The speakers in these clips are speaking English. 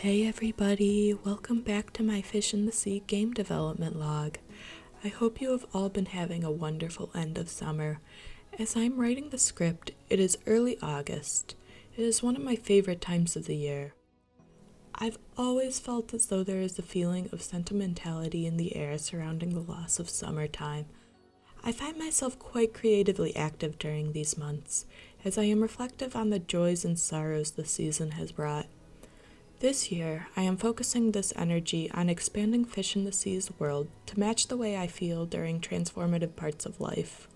Hey everybody, welcome back to my Fish in the Sea game development log. I hope you have all been having a wonderful end of summer. As I'm writing the script, it is early August. It is one of my favorite times of the year. I've always felt as though there is a feeling of sentimentality in the air surrounding the loss of summertime. I find myself quite creatively active during these months, as I am reflective on the joys and sorrows the season has brought. This year, I am focusing this energy on expanding Fish in the Sea's world to match the way I feel during transformative parts of life.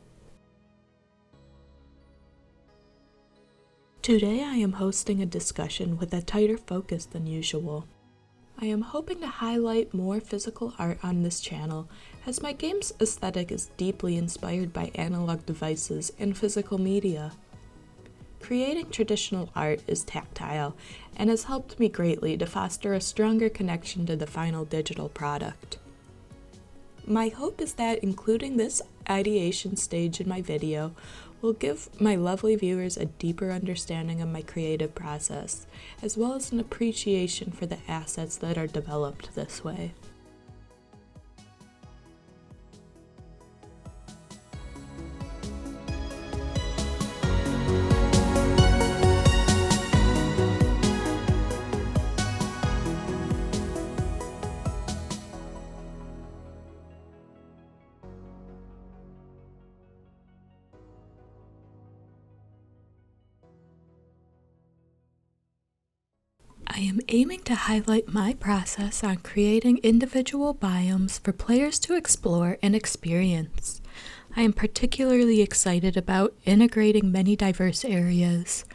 Today I am hosting a discussion with a tighter focus than usual. I am hoping to highlight more physical art on this channel, as my game's aesthetic is deeply inspired by analog devices and physical media. Creating traditional art is tactile and has helped me greatly to foster a stronger connection to the final digital product. My hope is that including this ideation stage in my video will give my lovely viewers a deeper understanding of my creative process, as well as an appreciation for the assets that are developed this way. I am aiming to highlight my process on creating individual biomes for players to explore and experience. I am particularly excited about integrating many diverse areas.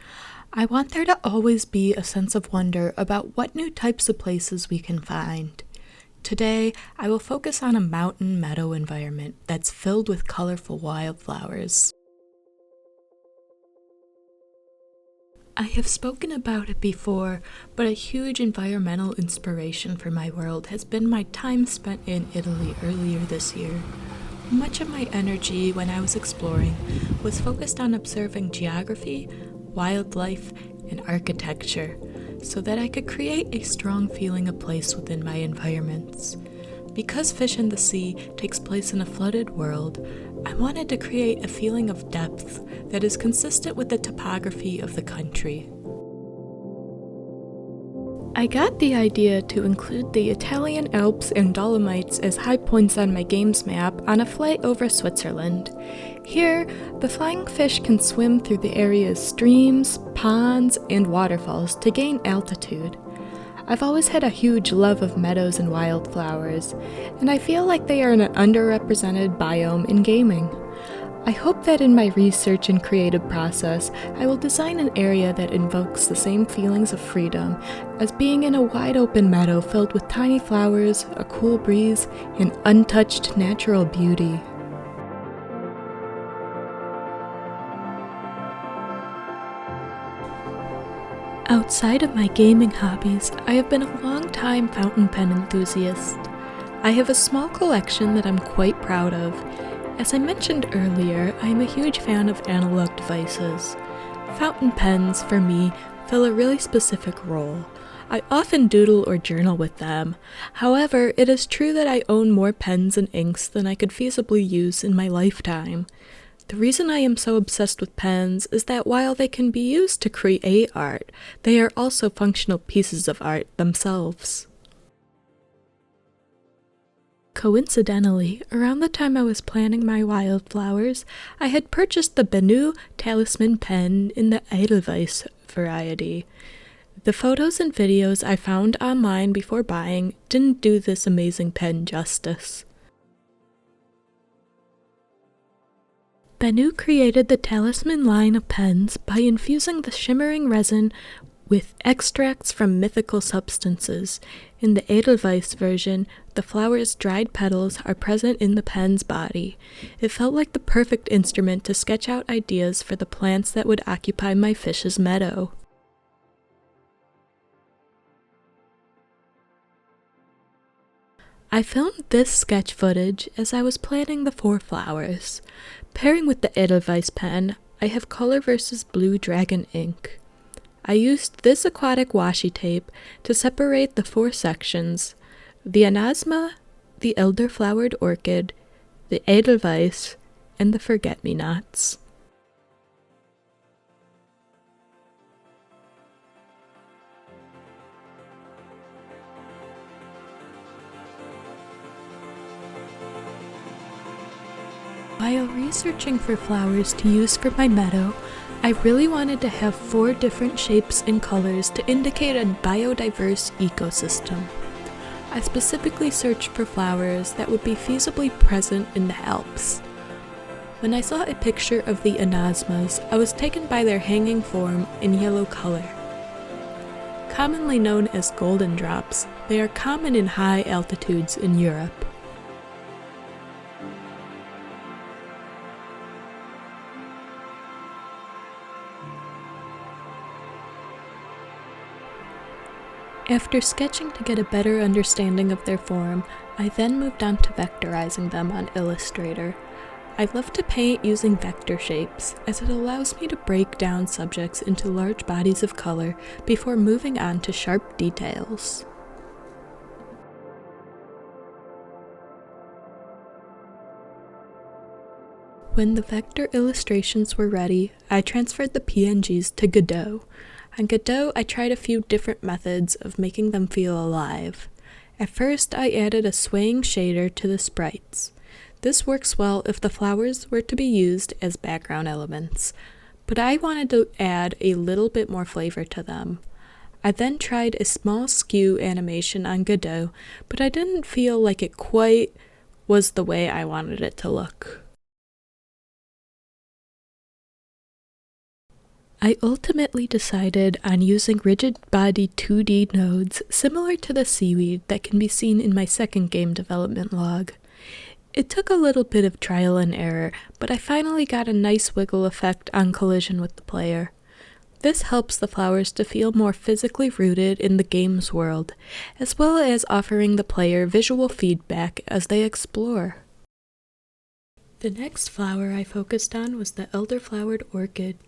I want there to always be a sense of wonder about what new types of places we can find. Today, I will focus on a mountain meadow environment that's filled with colorful wildflowers. I have spoken about it before, but a huge environmental inspiration for my world has been my time spent in Italy earlier this year. Much of my energy when I was exploring was focused on observing geography, wildlife, and architecture, so that I could create a strong feeling of place within my environments. Because Fish in the Sea takes place in a flooded world, I wanted to create a feeling of depth that is consistent with the topography of the country. I got the idea to include the Italian Alps and Dolomites as high points on my game's map on a flight over Switzerland. Here, the flying fish can swim through the area's streams, ponds, and waterfalls to gain altitude. I've always had a huge love of meadows and wildflowers, and I feel like they are an underrepresented biome in gaming. I hope that in my research and creative process, I will design an area that invokes the same feelings of freedom as being in a wide open meadow filled with tiny flowers, a cool breeze, and untouched natural beauty. Outside of my gaming hobbies, I have been a long-time fountain pen enthusiast. I have a small collection that I'm quite proud of. As I mentioned earlier, I am a huge fan of analog devices. Fountain pens, for me, fill a really specific role. I often doodle or journal with them. However, it is true that I own more pens and inks than I could feasibly use in my lifetime. The reason I am so obsessed with pens is that while they can be used to create art, they are also functional pieces of art themselves. Coincidentally, around the time I was planning my wildflowers, I had purchased the Benu Talisman pen in the Edelweiss variety. The photos and videos I found online before buying didn't do this amazing pen justice. Benu created the Talisman line of pens by infusing the shimmering resin with extracts from mythical substances. In the Edelweiss version, the flower's dried petals are present in the pen's body. It felt like the perfect instrument to sketch out ideas for the plants that would occupy my fish's meadow. I filmed this sketch footage as I was planning the 4 flowers. Pairing with the Edelweiss pen, I have Color vs. Blue Dragon ink. I used this aquatic washi tape to separate the 4 sections: the Onosma, the elder-flowered orchid, the Edelweiss, and the forget-me-nots. While researching for flowers to use for my meadow, I really wanted to have 4 different shapes and colors to indicate a biodiverse ecosystem. I specifically searched for flowers that would be feasibly present in the Alps. When I saw a picture of the Onosmas, I was taken by their hanging form and yellow color. Commonly known as golden drops, they are common in high altitudes in Europe. After sketching to get a better understanding of their form, I then moved on to vectorizing them on Illustrator. I love to paint using vector shapes, as it allows me to break down subjects into large bodies of color before moving on to sharp details. When the vector illustrations were ready, I transferred the PNGs to Godot. On Godot, I tried a few different methods of making them feel alive. At first, I added a swaying shader to the sprites. This works well if the flowers were to be used as background elements, but I wanted to add a little bit more flavor to them. I then tried a small skew animation on Godot, but I didn't feel like it quite was the way I wanted it to look. I ultimately decided on using rigid body 2D nodes similar to the seaweed that can be seen in my second game development log. It took a little bit of trial and error, but I finally got a nice wiggle effect on collision with the player. This helps the flowers to feel more physically rooted in the game's world, as well as offering the player visual feedback as they explore. The next flower I focused on was the elder-flowered orchid.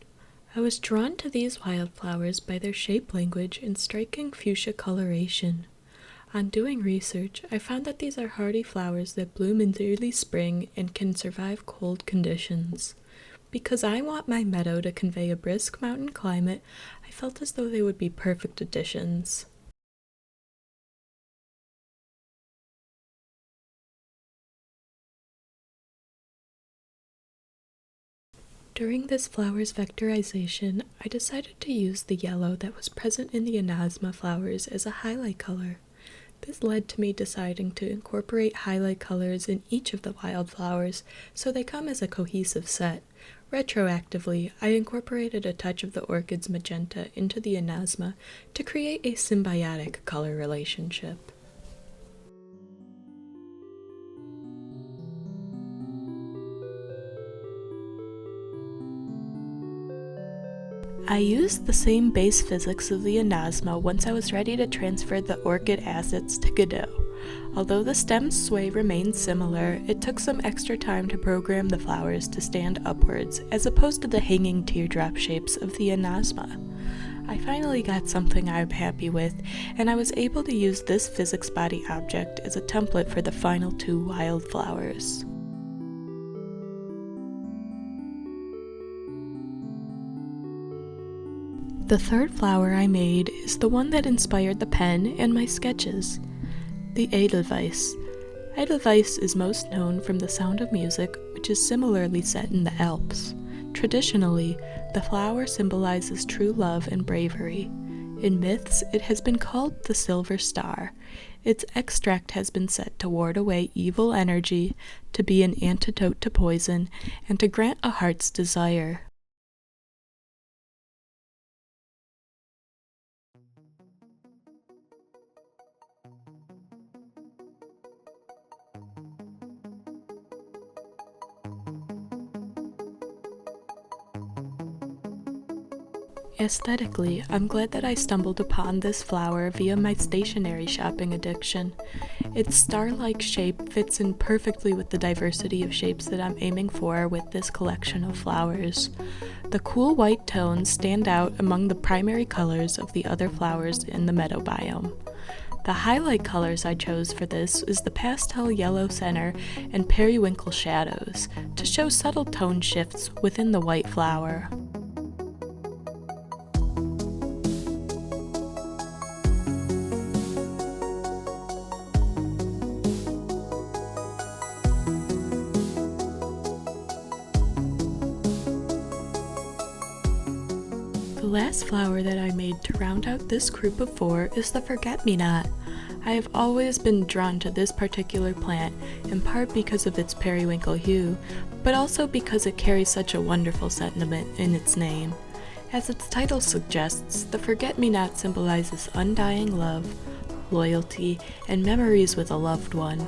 I was drawn to these wildflowers by their shape language and striking fuchsia coloration. On doing research, I found that these are hardy flowers that bloom in early spring and can survive cold conditions. Because I want my meadow to convey a brisk mountain climate, I felt as though they would be perfect additions. During this flower's vectorization, I decided to use the yellow that was present in the Onosma flowers as a highlight color. This led to me deciding to incorporate highlight colors in each of the wildflowers so they come as a cohesive set. Retroactively, I incorporated a touch of the orchid's magenta into the Onosma to create a symbiotic color relationship. I used the same base physics of the Onosma once I was ready to transfer the orchid assets to Godot. Although the stem's sway remained similar, it took some extra time to program the flowers to stand upwards, as opposed to the hanging teardrop shapes of the Onosma. I finally got something I'm happy with, and I was able to use this physics body object as a template for the final 2 wildflowers. The third flower I made is the one that inspired the pen and my sketches, the Edelweiss. Edelweiss is most known from the Sound of Music, which is similarly set in the Alps. Traditionally, the flower symbolizes true love and bravery. In myths, it has been called the Silver Star. Its extract has been said to ward away evil energy, to be an antidote to poison, and to grant a heart's desire. Aesthetically, I'm glad that I stumbled upon this flower via my stationery shopping addiction. Its star-like shape fits in perfectly with the diversity of shapes that I'm aiming for with this collection of flowers. The cool white tones stand out among the primary colors of the other flowers in the meadow biome. The highlight colors I chose for this is the pastel yellow center and periwinkle shadows to show subtle tone shifts within the white flower. The last flower that I made to round out this group of 4 is the forget-me-not. I have always been drawn to this particular plant, in part because of its periwinkle hue, but also because it carries such a wonderful sentiment in its name. As its title suggests, the forget-me-not symbolizes undying love, loyalty, and memories with a loved one.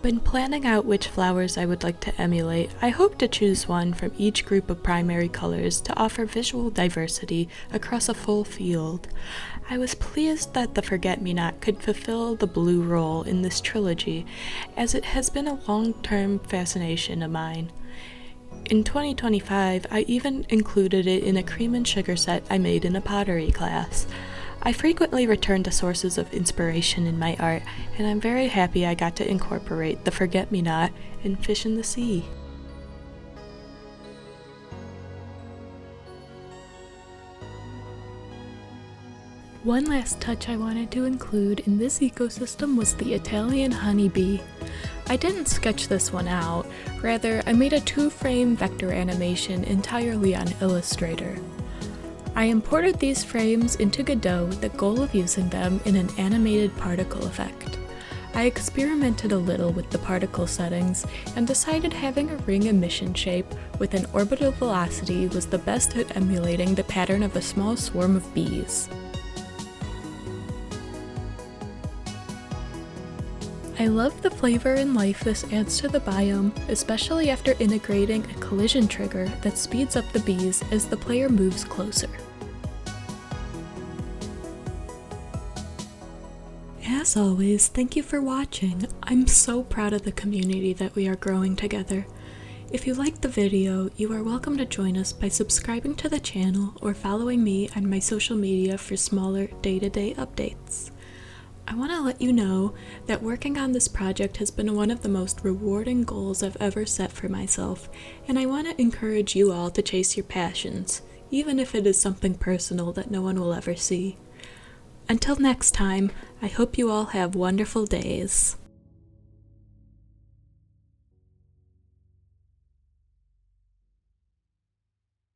When planning out which flowers I would like to emulate, I hope to choose one from each group of primary colors to offer visual diversity across a full field. I was pleased that the forget-me-not could fulfill the blue role in this trilogy, as it has been a long-term fascination of mine. In 2025, I even included it in a cream and sugar set I made in a pottery class. I frequently return to sources of inspiration in my art, and I'm very happy I got to incorporate the forget-me-not in Fish in the Sea. One last touch I wanted to include in this ecosystem was the Italian honeybee. I didn't sketch this one out, rather I made a 2-frame vector animation entirely on Illustrator. I imported these frames into Godot with the goal of using them in an animated particle effect. I experimented a little with the particle settings and decided having a ring emission shape with an orbital velocity was the best at emulating the pattern of a small swarm of bees. I love the flavor and life this adds to the biome, especially after integrating a collision trigger that speeds up the bees as the player moves closer. As always, thank you for watching. I'm so proud of the community that we are growing together. If you liked the video, you are welcome to join us by subscribing to the channel or following me on my social media for smaller day-to-day updates. I want to let you know that working on this project has been one of the most rewarding goals I've ever set for myself, and I want to encourage you all to chase your passions, even if it is something personal that no one will ever see. Until next time, I hope you all have wonderful days.